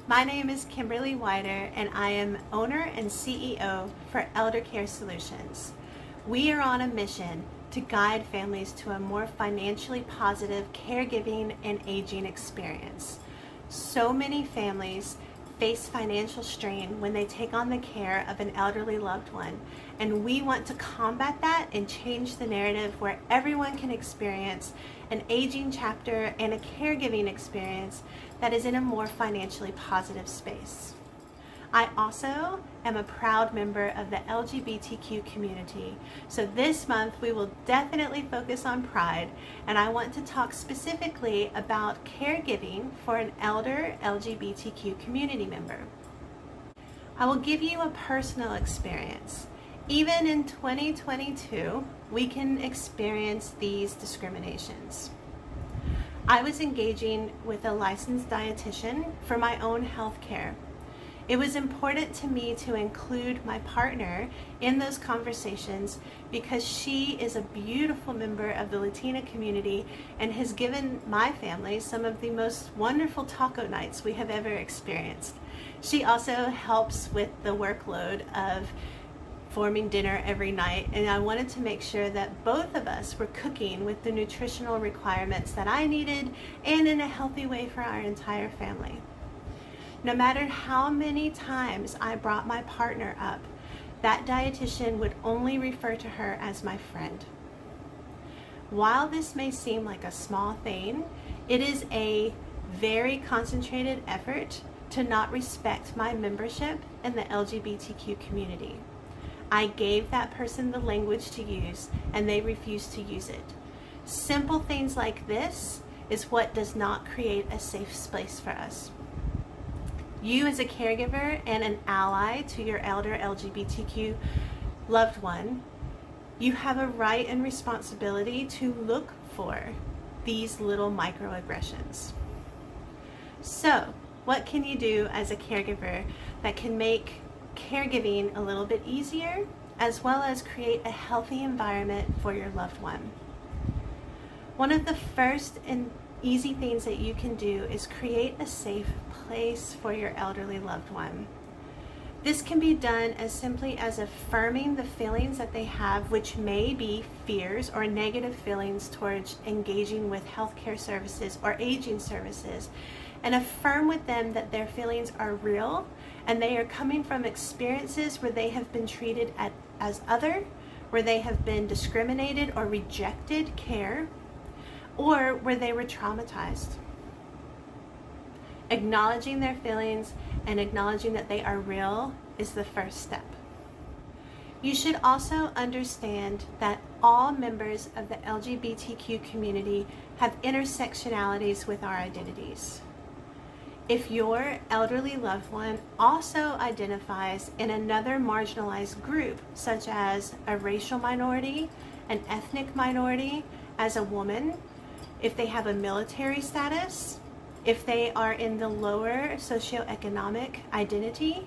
My name is Kimberly Wider, and I am owner and CEO for Elder Care Solutions. We are on a mission to guide families to a more financially positive caregiving and aging experience. So many families face financial strain when they take on the care of an elderly loved one, and we want to combat that and change the narrative where everyone can experience an aging chapter and a caregiving experience that is in a more financially positive space. I also am a proud member of the LGBTQ community, so this month we will definitely focus on Pride, and I want to talk specifically about caregiving for an elder LGBTQ community member. I will give you a personal experience. Even in 2022, we can experience these discriminations. I was engaging with a licensed dietitian for my own health care. It was important to me to include my partner in those conversations because she is a beautiful member of the Latina community and has given my family some of the most wonderful taco nights we have ever experienced. She also helps with the workload of forming dinner every night, and I wanted to make sure that both of us were cooking with the nutritional requirements that I needed and in a healthy way for our entire family. No matter how many times I brought my partner up, that dietitian would only refer to her as my friend. While this may seem like a small thing, it is a very concentrated effort to not respect my membership in the LGBTQ community. I gave that person the language to use, and they refused to use it. Simple things like this is what does not create a safe space for us. You as a caregiver and an ally to your elder LGBTQ loved one, you have a right and responsibility to look for these little microaggressions. So, what can you do as a caregiver that can make caregiving a little bit easier, as well as create a healthy environment for your loved one? One of the first and easy things that you can do is create a safe place for your elderly loved one. This can be done as simply as affirming the feelings that they have, which may be fears or negative feelings towards engaging with healthcare services or aging services, and affirm with them that their feelings are real and they are coming from experiences where they have been treated as other, where they have been discriminated or rejected care, or where they were traumatized. Acknowledging their feelings and acknowledging that they are real is the first step. You should also understand that all members of the LGBTQ community have intersectionalities with our identities. If your elderly loved one also identifies in another marginalized group, such as a racial minority, an ethnic minority, as a woman, if they have a military status, if they are in the lower socioeconomic identity,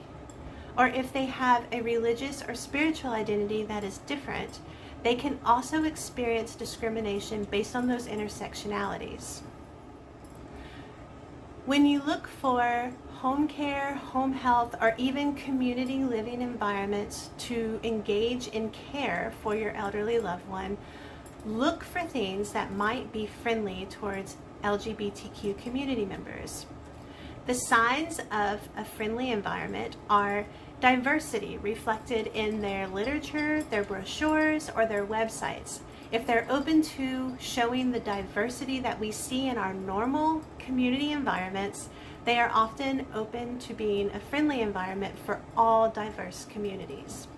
or if they have a religious or spiritual identity that is different, they can also experience discrimination based on those intersectionalities. When you look for home care, home health, or even community living environments to engage in care for your elderly loved one, look for things that might be friendly towards LGBTQ community members. The signs of a friendly environment are diversity reflected in their literature, their brochures, or their websites. If they're open to showing the diversity that we see in our normal community environments, they are often open to being a friendly environment for all diverse communities.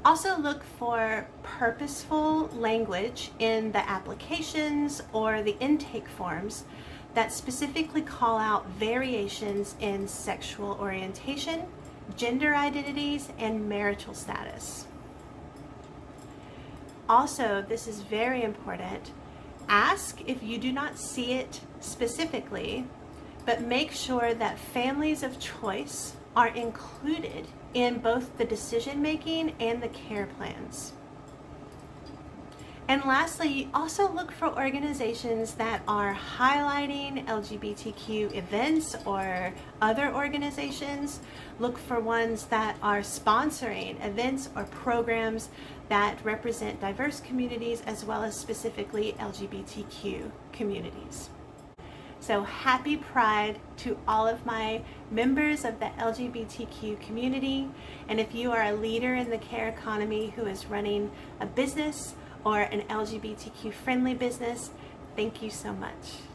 Also look for purposeful language in the applications or the intake forms that specifically call out variations in sexual orientation, gender identities, and marital status. Also, this is very important, ask if you do not see it specifically, but make sure that families of choice are included in both the decision making and the care plans. And lastly, also look for organizations that are highlighting LGBTQ events or other organizations. Look for ones that are sponsoring events or programs that represent diverse communities as well as specifically LGBTQ communities. So happy Pride to all of my members of the LGBTQ community. And if you are a leader in the care economy who is running a business or an LGBTQ friendly business, thank you so much.